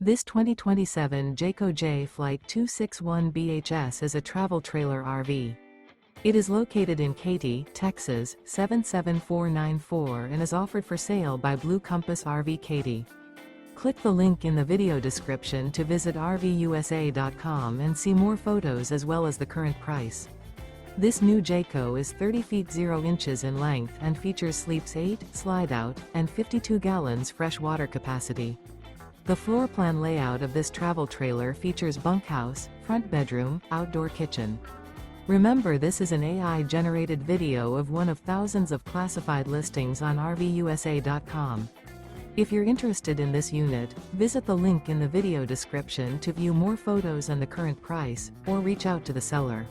This 2027 Jayco Jay Flight 261 BHS is a travel trailer RV. It is located in Katy, Texas, 77494 and is offered for sale by Blue Compass RV Katy. Click the link in the video description to visit RVUSA.com and see more photos as well as the current price. This new Jayco is 30 feet 0 inches in length and features sleeps 8, slide-out, and 52 gallons fresh water capacity. The floor plan layout of this travel trailer features bunkhouse, front bedroom, outdoor kitchen. Remember, this is an AI-generated video of one of thousands of classified listings on RVUSA.com. If you're interested in this unit, visit the link in the video description to view more photos and the current price, or reach out to the seller.